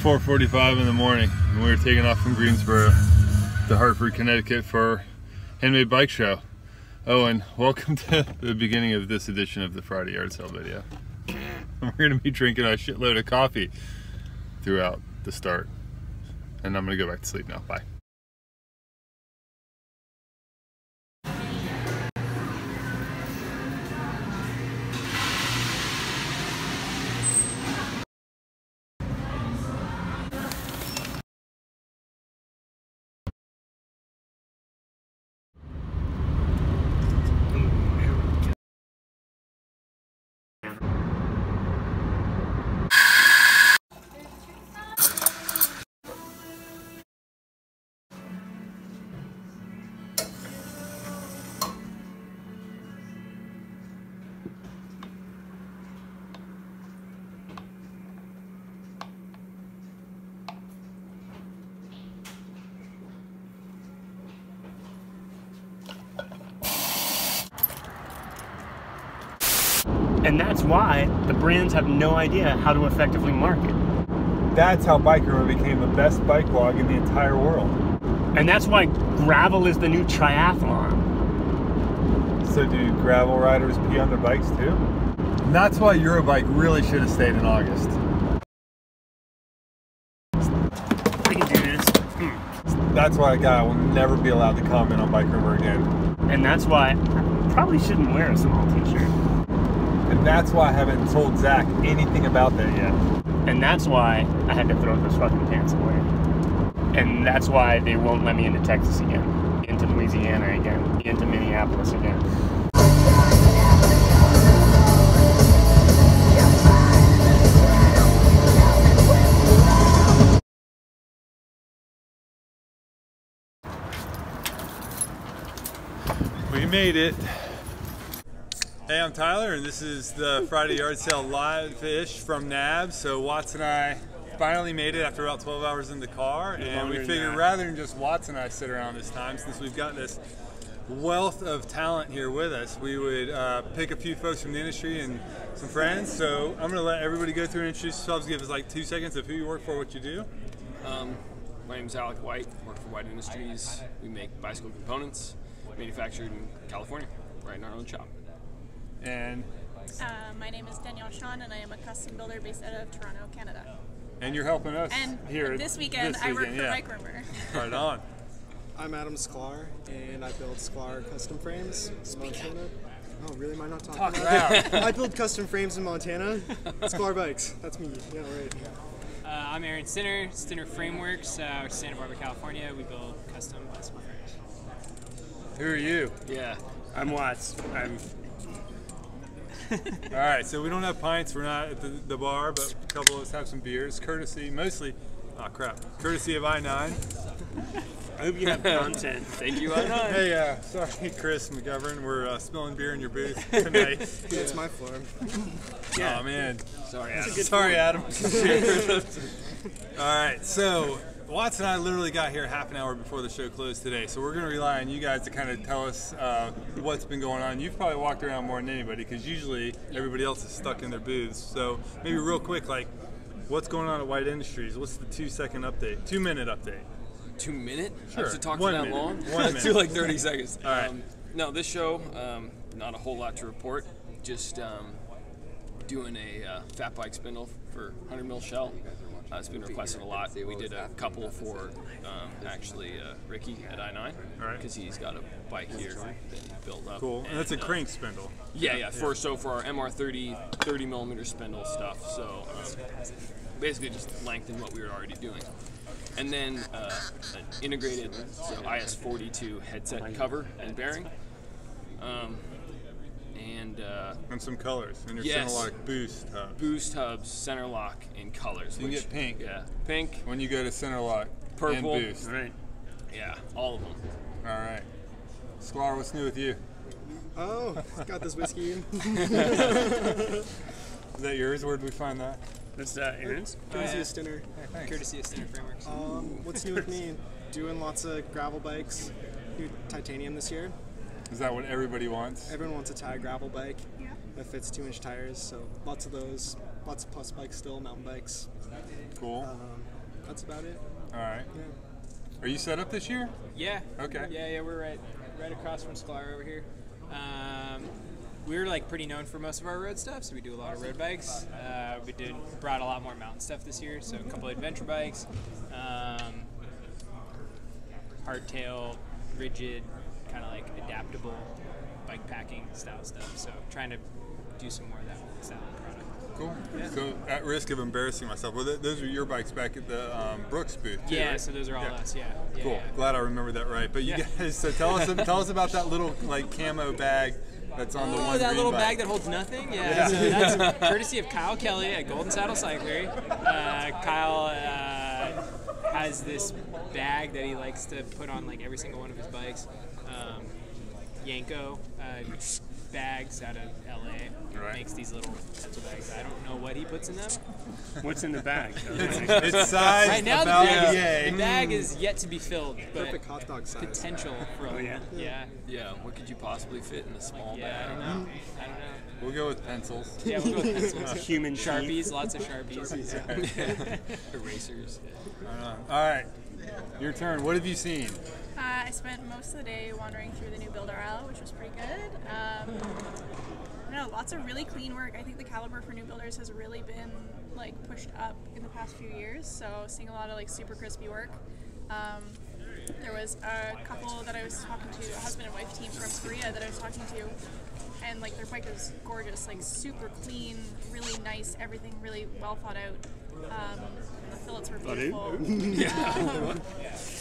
4:45 in the morning, and we're taking off from Greensboro to Hartford, Connecticut for Handmade Bike Show. Oh, and welcome to the beginning of this edition of the Friday Yard Sale video. We're going to be drinking a shitload of coffee throughout the start, and I'm going to go back to sleep now. Bye. And that's why the brands have no idea how to effectively market. That's how Bikerumor became the best bike blog in the entire world. And that's why gravel is the new triathlon. So do gravel riders pee on their bikes too? And that's why Eurobike really should have stayed in August. I can do this. That's why a guy will never be allowed to comment on Bikerumor again. And that's why I probably shouldn't wear a small t-shirt. And that's why I haven't told Zach anything about that yet. And that's why I had to throw those fucking pants away. And that's why they won't let me into Texas again, into Louisiana again, into Minneapolis again. We made it. Hey, I'm Tyler, and this is the Friday Yard Sale live-ish from NAHBS. So Watts and I finally made it after about 12 hours in the car, and we figured rather than just Watts and I sit around this time, since we've got this wealth of talent here with us, we would pick a few folks from the industry and some friends. So I'm going to let everybody go through and introduce yourselves, give us like 2 seconds of who you work for, what you do. My name is Alec White, work for White Industries. We make bicycle components manufactured in California, right in our own shop. And my name is Danielle, and I am a custom builder based out of Toronto, Canada. And you're helping us and here this weekend. I work for Bikerumor. Right on. I'm Sklar, and I build Sklar custom frames in Montana. Oh, really? Am I not talking about? I build custom frames in Montana. Sklar bikes. That's me. Yeah, right. I'm Aaron Stinner Frameworks, we're Santa Barbara, California. We build custom bicycle frames. Who are you? Yeah, I'm Watts. All right, so we don't have pints. We're not at the bar, but a couple of us have some beers, courtesy, mostly, courtesy of I-9. I hope you have content. Thank you, I-9. Hey, sorry, Chris McGovern. We're spilling beer in your booth tonight. Yeah, it's my floor. Yeah. Oh, man. Sorry, Adam. Sorry, Adam. All right, so Watts and I literally got here half an hour before the show closed today, so we're going to rely on you guys to kind of tell us what's been going on. You've probably walked around more than anybody, because usually everybody else is stuck in their booths. So maybe real quick, like, what's going on at White Industries? What's the 2-second update, 2-minute update? 2 minute? Sure. I have to talk 1 for that minute. long? 1 minute. Do like 30 seconds. All right. No, this show, not a whole lot to report. Just doing a fat bike spindle for 100 mil shell. It's been requested a lot. We did a couple for Ricky at I-9, because he's got a bike here that he built up. Cool. And that's a crank spindle. Yeah. For our MR30 30 millimeter spindle stuff. So basically just lengthen what we were already doing. And then an integrated IS-42 headset cover and bearing. And some colors. And your Centerlock boost hubs. Boost hubs, center lock, in colors. You can get pink. Yeah, pink. When you go to Centerlock. Purple. And boost. Right. Yeah, all of them. All right. Sklar, what's new with you? Oh, got this whiskey. Is that yours? Where did we find that? That's Aaron's. Courtesy of Stinner. Hey, thanks. Courtesy of Stinner Frameworks. What's new with me? Doing lots of gravel bikes. New titanium this year. Is that what everybody wants? Everyone wants a Thai gravel bike that fits 2-inch tires, so lots of those. Lots of plus bikes still, mountain bikes. Cool. that's about it. All right. Yeah. Are you set up this year? Yeah. Okay. Yeah, we're right across from Sklar over here. We're like pretty known for most of our road stuff, so we do a lot of road bikes. Brought a lot more mountain stuff this year, so a couple of adventure bikes, hardtail, rigid, kind of like adaptable bike packing style stuff. So trying to do some more of that style of product. Cool. Yeah. So at risk of embarrassing myself, well, those are your bikes back at the Brooks booth, too, Yeah, right? so those are all us. Yeah. Cool. Yeah. Glad I remembered that right. But you guys, so tell us about that little like camo bag that's on the one that green little bike. bag that holds nothing. Yeah. So that's courtesy of Kyle Kelly at Golden Saddle Cyclery. Kyle has this bag that he likes to put on like every single one of his bikes. Yanko bags out of LA. Right. Makes these little pencil bags. I don't know what he puts in them. What's in the bag? It's sized Right now, about the bag is yet to be filled, but Perfect hot dog size. potential for Yeah, what could you possibly fit in a small I bag? don't know. We'll go with pencils. Yeah, we'll go with pencils. Human Sharpies, lots of Sharpies. Erasers. All right, your turn. What have you seen? I spent most of the day wandering through the new builder aisle, which was pretty good. Lots of really clean work. I think the caliber for new builders has really been like pushed up in the past few years. So seeing a lot of like super crispy work. There was a couple that I was talking to, a husband and wife team from Korea that I was talking to, and like their bike is gorgeous, like super clean, really nice, everything really well thought out. The fillets were beautiful.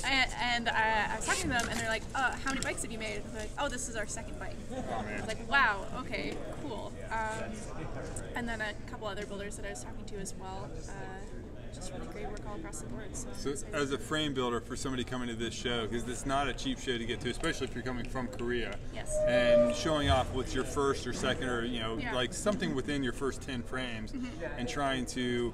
And I was talking to them, and they're like, how many bikes have you made? I'm like, oh, this is our second bike. I was like, wow, okay, cool. And then a couple other builders that I was talking to as well. Just really great work all across the board. So as a frame builder, for somebody coming to this show, because it's not a cheap show to get to, especially if you're coming from Korea, yes. and showing off what's your first or second, or like something within your first 10 frames, and trying to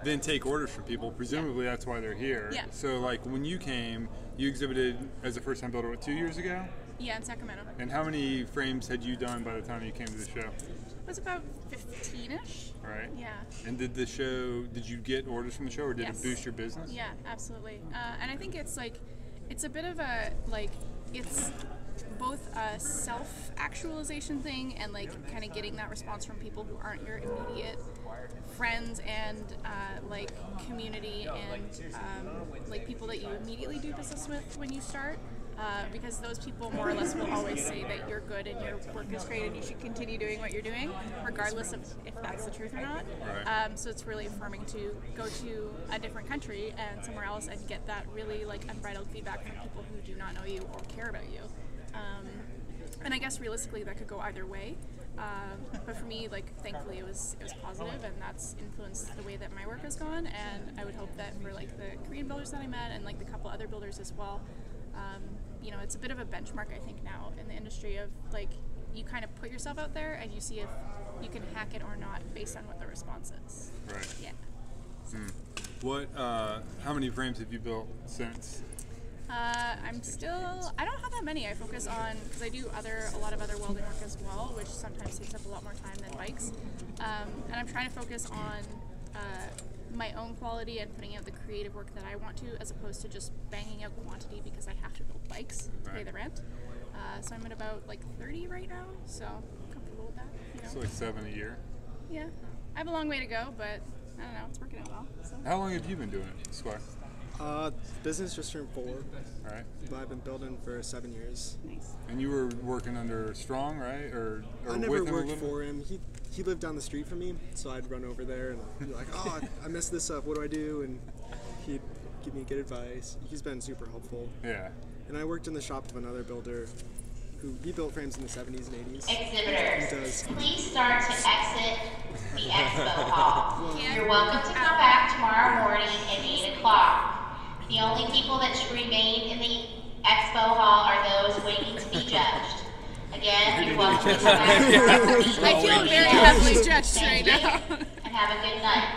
then take orders from people. Presumably that's why they're here. Yeah. So like when you came, you exhibited as a first-time builder, what, 2 years ago? Yeah, in Sacramento. And how many frames had you done by the time you came to the show? It was about 15-ish. Right. Yeah. And did you get orders from the show, or did it boost your business? Yeah, absolutely. And I think it's like, it's a bit of a, like, it's both a self-actualization thing and like kind of getting that response from people who aren't your immediate friends and like community and like people that you immediately do business with when you start. Because those people more or less will always say that you're good and your work is great and you should continue doing what you're doing, regardless of if that's the truth or not. Right. So it's really affirming to go to a different country and somewhere else and get that really like unbridled feedback from people who do not know you or care about you. And I guess realistically that could go either way. But for me, like, thankfully it was positive, and that's influenced the way that my work has gone. And I would hope that for like the Korean builders that I met and like the couple other builders as well, it's a bit of a benchmark, I think, now in the industry of like you kind of put yourself out there and you see if you can hack it or not based on what the response is. Right. Yeah. How many frames have you built since? I don't have that many. I focus on, because I do a lot of other welding work as well, which sometimes takes up a lot more time than bikes. And I'm trying to focus on my own quality and putting out the creative work that I want to, as opposed to just banging out quantity because I have to build bikes to pay the rent. So I'm at about like 30 right now, so I'm comfortable with that. So like 7 a year? Yeah. I have a long way to go, but I don't know, it's working out well. So. How long have you been doing it, Sklar? Business just turned 4. All right. But I've been building for 7 years. Nice. And you were working under Strong, right? Or I never with him worked a little? for him. He lived down the street from me, so I'd run over there and be like, oh, I messed this up. What do I do? And he'd give me good advice. He's been super helpful. Yeah. And I worked in the shop of another builder he built frames in the 70s and 80s. Exhibitors, please start to exit the expo hall. You're welcome to come back tomorrow morning at 8 o'clock. The only people that should remain in the expo hall are those waiting to be judged. Again, you're welcome to come back. I feel very heavily judged right now. And have a good night.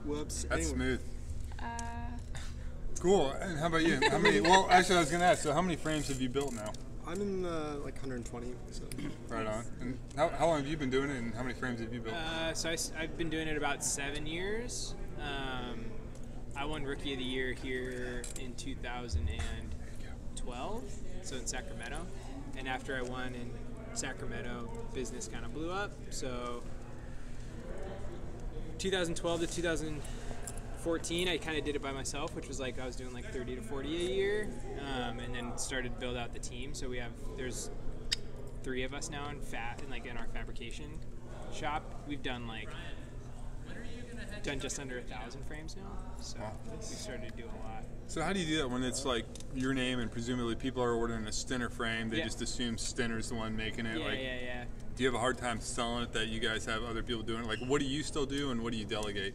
Whoops. That's Anyway. smooth. Cool. And how about you? How many? Well, actually, I was going to ask. So, how many frames have you built now? I'm in like 120. So. Right on. And how long have you been doing it? And how many frames have you built? So I've been doing it about 7 years. I won Rookie of the Year here in 2012, so in Sacramento. And after I won in Sacramento, business kind of blew up. So 2012 to 2014, I kind of did it by myself, which was like I was doing like 30 to 40 a year, and then started to build out the team. So there's 3 of us now in our fabrication shop. We've done just under 1,000 frames now, so we started to do a lot. So how do you do that when it's like your name and presumably people are ordering a Stinner frame? They just assume Stinner's the one making it. Yeah. Do you have a hard time selling it that you guys have other people doing it? Like, what do you still do and what do you delegate?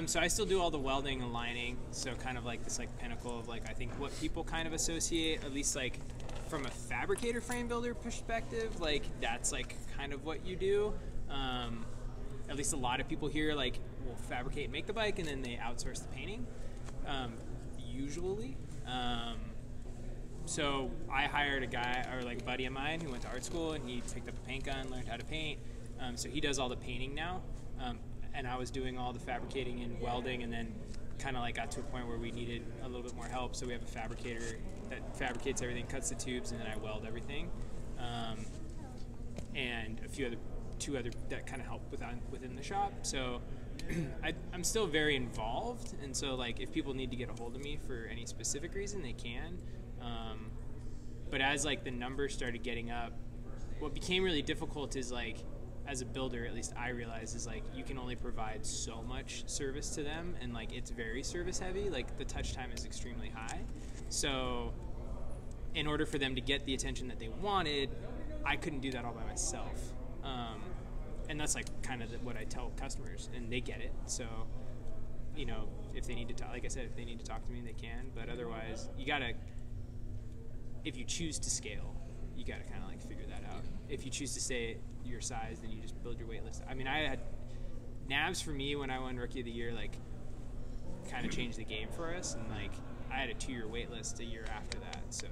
So I still do all the welding and lining. So kind of like this pinnacle of I think what people kind of associate, at least from a fabricator frame builder perspective, that's kind of what you do. At least a lot of people here will fabricate and make the bike and then they outsource the painting, usually. So I hired a guy, or a buddy of mine who went to art school, and he picked up a paint gun, learned how to paint. So he does all the painting now, and I was doing all the fabricating and welding, and then kind of like got to a point where we needed a little bit more help. So we have a fabricator that fabricates everything, cuts the tubes, and then I weld everything. And two other that kind of help within the shop. So I'm still very involved, and so like if people need to get a hold of me for any specific reason, they can. But as like the numbers started getting up, what became really difficult is like, as a builder, at least I realized, is like you can only provide so much service to them, and like it's very service heavy. Like the touch time is extremely high. So in order for them to get the attention that they wanted, I couldn't do that all by myself. And that's like kind of what I tell customers, and they get it. So, you know, if they need to talk, like I said, if they need to talk to me, they can. But otherwise, you gotta, if you choose to scale, you gotta kind of like figure that out. If you choose to stay your size, then you just build your wait list. I mean, I had NAHBS for me when I won Rookie of the Year, like kind of changed the game for us, and like I had a 2-year wait list a year after that, so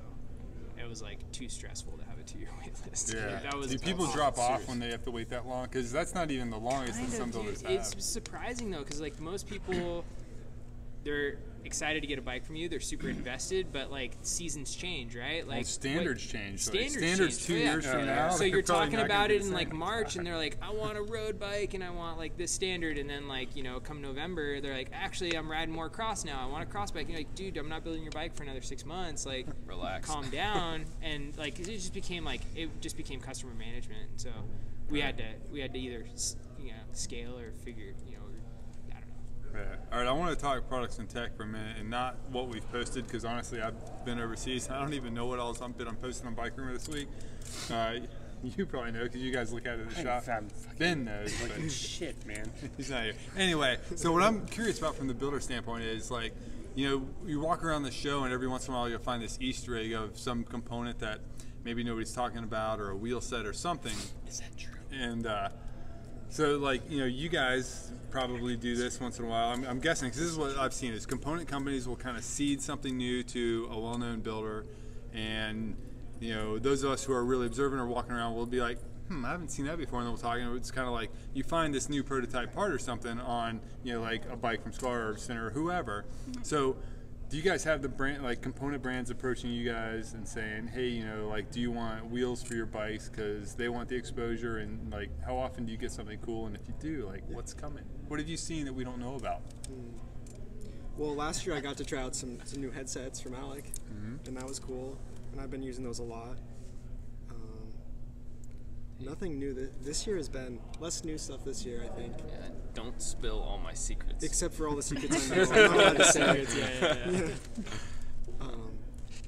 it was like too stressful to have a 2-year wait list. Yeah. That was, do people drop off when they have to wait that long? Because that's not even the longest that some builders have. It's surprising though, because like most people, they're excited to get a bike from you. They're super invested, but like seasons change, right? Like standards change. Standards 2 years from now. So you're talking about it in like March, and they're like, I want a road bike and I want like this standard, and then like, you know, come November, they're like, actually I'm riding more cross now. I want a cross bike. And you're like, dude, I'm not building your bike for another 6 months. Like, relax, calm down. And like it just became customer management. And so we had to either, you know, scale or figure, you know. Yeah. All right, I want to talk products and tech for a minute, and not what we've posted, because honestly, I've been overseas. I don't even know what else I'm posting on Bikerumor this week. You probably know, because you guys look at it at the shop. Ben knows. But shit, man. He's not here. Anyway, so what I'm curious about from the builder standpoint is, like, you know, you walk around the show, and every once in a while you'll find this Easter egg of some component that maybe nobody's talking about, or a wheel set or something. Is that true? And so, like, you know, you guys probably do this once in a while. I'm guessing, because this is what I've seen, is component companies will kind of seed something new to a well-known builder, and, you know, those of us who are really observant or walking around will be like, I haven't seen that before, and then we'll talk, and it's kind of like you find this new prototype part or something on, you know, like a bike from Sklar or Stinner or whoever. So do you guys have the brand, like component brands approaching you guys and saying, hey, you know, like, do you want wheels for your bikes because they want the exposure, and like how often do you get something cool, and if you do, like, what's coming? What have you seen that we don't know about? Well, last year I got to try out some new headsets from Alec, and that was cool, and I've been using those a lot. Nothing new. This year has been less new stuff this year, I think. Yeah, don't spill all my secrets. Except for all the secrets I know. I'm not allowed to say. Yeah.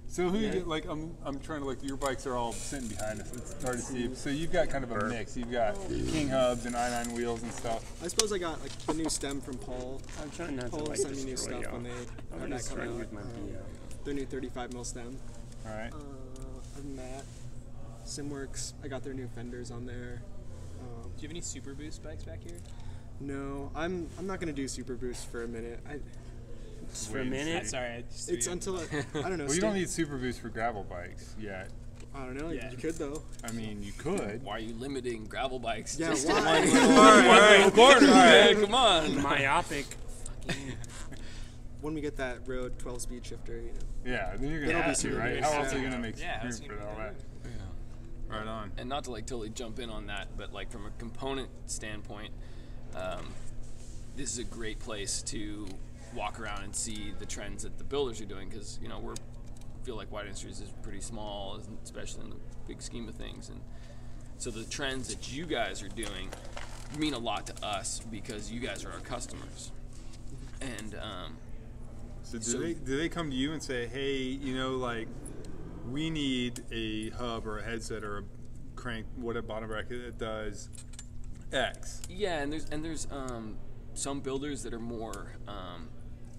So who you get, like, I'm trying to look, your bikes are all sitting behind us. It's hard to see. So you've got kind of a mix. You've got King hubs and i9 wheels and stuff. I suppose I got like the new stem from Paul. I'm trying not Paul to like sent me new stuff when they had that come out. with my Their new 35mm stem. All right. Other than that, Simworks, I got their new fenders on there. Do you have any Super Boost bikes back here? No, I'm not gonna do Super Boost for a minute. For a minute? Sorry, it's until I don't know. Well, you don't need Super Boost for gravel bikes yet. I don't know. Yeah. You could though. I mean, you could. Why are you limiting gravel bikes? Yeah, Just why? one little corner, man. Come on. Myopic. When we get that road 12-speed shifter, you know. Yeah, then you're gonna It'll be have to, super right? nice. How else are you gonna make room it's for gonna be all that? Yeah. Right on. And not to like totally jump in on that, but like from a component standpoint, this is a great place to walk around and see the trends that the builders are doing, because you know feel like White Industries is pretty small, especially in the big scheme of things, and so the trends that you guys are doing mean a lot to us because you guys are our customers. And so do they come to you and say, hey, you know, like we need a hub or a headset or a crank, what a bottom bracket that does X? Yeah, and there's some builders that are more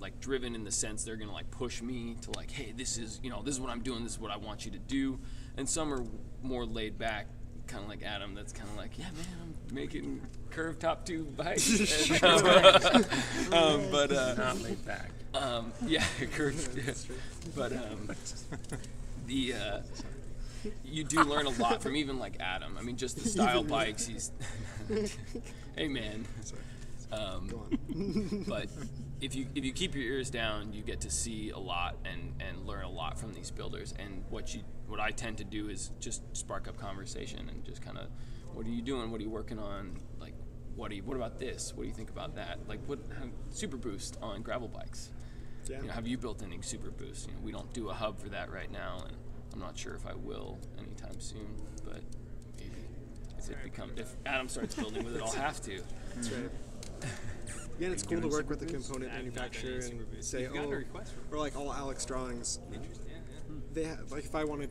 like driven in the sense they're gonna like push me to like, hey, this is what I'm doing, this is what I want you to do. And some are more laid back, kind of like Adam, that's kind of like, yeah, man, I'm making curved top tube bikes. And, but Not laid back. yeah, curved. Yeah. But you do learn a lot from even like Adam. I mean, just the style bikes. He's hey man. Go on. But if you keep your ears down, you get to see a lot and learn a lot from these builders. And what I tend to do is just spark up conversation and just kind of, what are you doing? What are you working on? Like, what about this? What do you think about that? Like, Super Boost on gravel bikes? Yeah. You know, have you built any Super Boost? You know, we don't do a hub for that right now, and I'm not sure if I will anytime soon. But maybe if Adam starts building with it, I'll have to. That's right. Yeah, and it's cool to work with the component manufacturer and say, or like all Alex drawings. They have, like, if I want to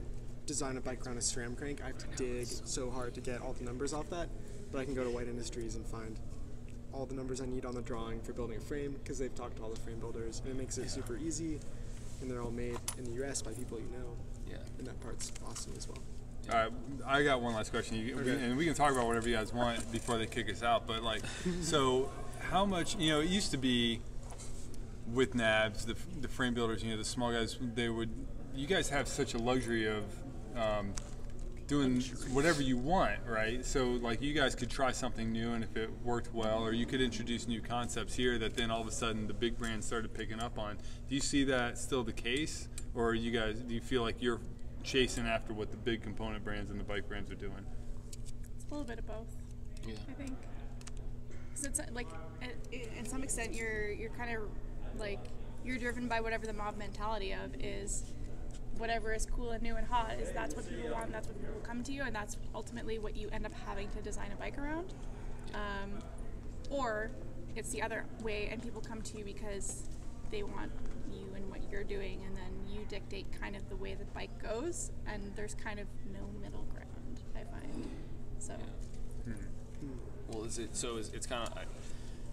design a bike around a SRAM crank, I have to dig so hard to get all the numbers off that. But I can go to White Industries and find all the numbers I need on the drawing for building a frame, because they've talked to all the frame builders, and it makes it super easy. And they're all made in the U.S. by people you know. Yeah. And that part's awesome as well. All right, I got one last question, and we can talk about whatever you guys want before they kick us out. But like, so how much? You know, it used to be with NAHBS, the frame builders. You know, the small guys. You guys have such a luxury of doing whatever you want, right? So like, you guys could try something new, and if it worked well, or you could introduce new concepts here that then all of a sudden the big brands started picking up on. Do you see that still the case, or do you feel like you're chasing after what the big component brands and the bike brands are doing? It's a little bit of both. Yeah. I think. Because it's like, in some extent, you're kind of like, you're driven by whatever the mob mentality of is. Whatever is cool and new and hot is that's what people want, that's what people come to you, and that's ultimately what you end up having to design a bike around. Or it's the other way, and people come to you because they want you and what you're doing, and then you dictate kind of the way the bike goes, and there's kind of no middle ground, I find. So. Yeah. Well, it's kind of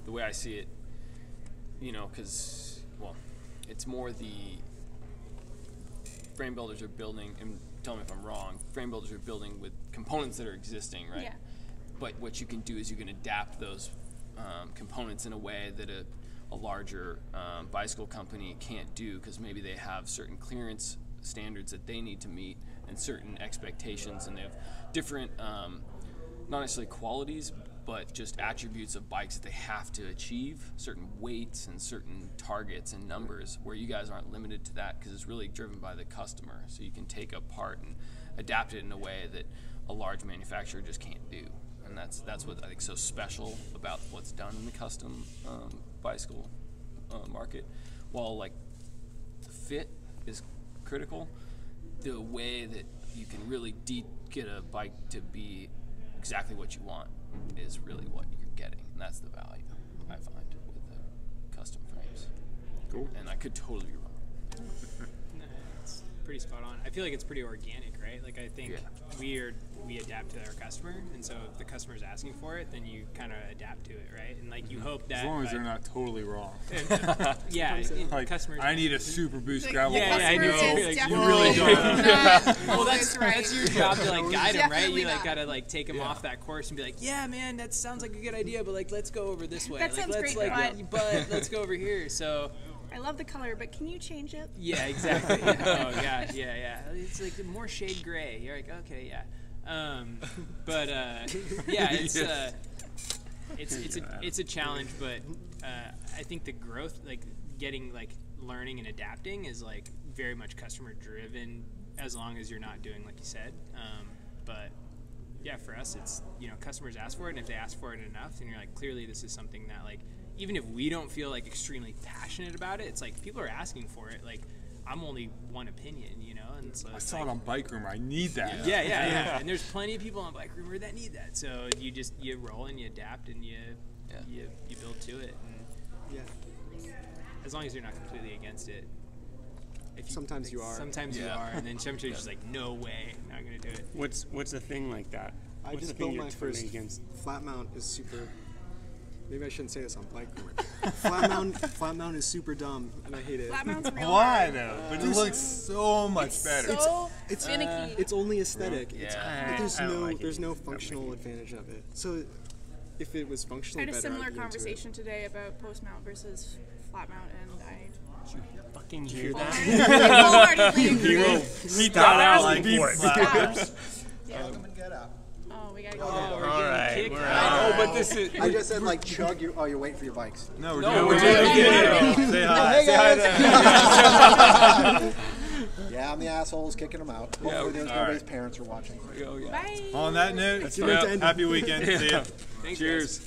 the way I see it, you know, because, well, it's more the frame builders are building, and tell me if I'm wrong, frame builders are building with components that are existing, right? Yeah. But what you can do is you can adapt those components in a way that a larger bicycle company can't do, because maybe they have certain clearance standards that they need to meet and certain expectations, and they have different, not necessarily qualities, but just attributes of bikes that they have to achieve, certain weights and certain targets and numbers, where you guys aren't limited to that because it's really driven by the customer. So you can take a part and adapt it in a way that a large manufacturer just can't do. And that's what I think is so special about what's done in the custom bicycle market. While like the fit is critical, the way that you can really get a bike to be exactly what you want is really what you're getting, and that's the value I find with the custom frames. Cool. And I could totally be wrong. No, it's pretty spot on. I feel like it's pretty organic, right? Like, I think we adapt to our customer, and so if the customer's asking for it, then you kind of adapt to it, right? And like, you hope that as long as they're not totally wrong. Yeah, like, customers. I need a Super Boost gravel. Yeah, I know. Like, you really don't. Well, that's your job to like guide them, right? You like gotta like take them off that course and be like, yeah, man, that sounds like a good idea, but like, let's go over this way. That like, sounds let's great, but let's go over here. So. I love the color, but can you change it? Yeah, exactly. Oh gosh, yeah. It's like more shade gray. You're like, okay, yeah. Yeah, it's it's a challenge, but I think the growth, like getting learning and adapting, is like very much customer driven, as long as you're not doing like you said. But yeah, for us, it's, you know, customers ask for it, and if they ask for it enough, then you're like, clearly this is something that, like, even if we don't feel like extremely passionate about it, it's like people are asking for it. Like, I'm only one opinion, you know, and so I saw it on Bikerumor. I need that. Yeah. And there's plenty of people on Bikerumor that need that. So you roll and you adapt and you build to it. And as long as you're not completely against it. Sometimes you are. Sometimes you are, and then sometimes you're just like, no way, not gonna do it. What's a thing like that? I just built my first flat mount. Is super. Maybe I shouldn't say this on Bikerumor. Flat mount is super dumb, and I hate it. Flat mount's real Why hard. though? But it looks so much better. It's finicky. It's only aesthetic. Yeah. There's no functional advantage of it. So if it was I functionally had a better, similar I'd be into conversation today about post mount versus flat mount, and I Fucking hear that? wholeheartedly agree. He thought out like Oh, we gotta go. All right. but this is. I just said like chug. You're waiting for your bikes. No, we're doing video. Say hi. Hey Say hi guys. to Yeah, I'm the assholes kicking them out. Hopefully nobody's parents are watching. Bye. On that note, happy weekend. See ya. Thanks, Cheers.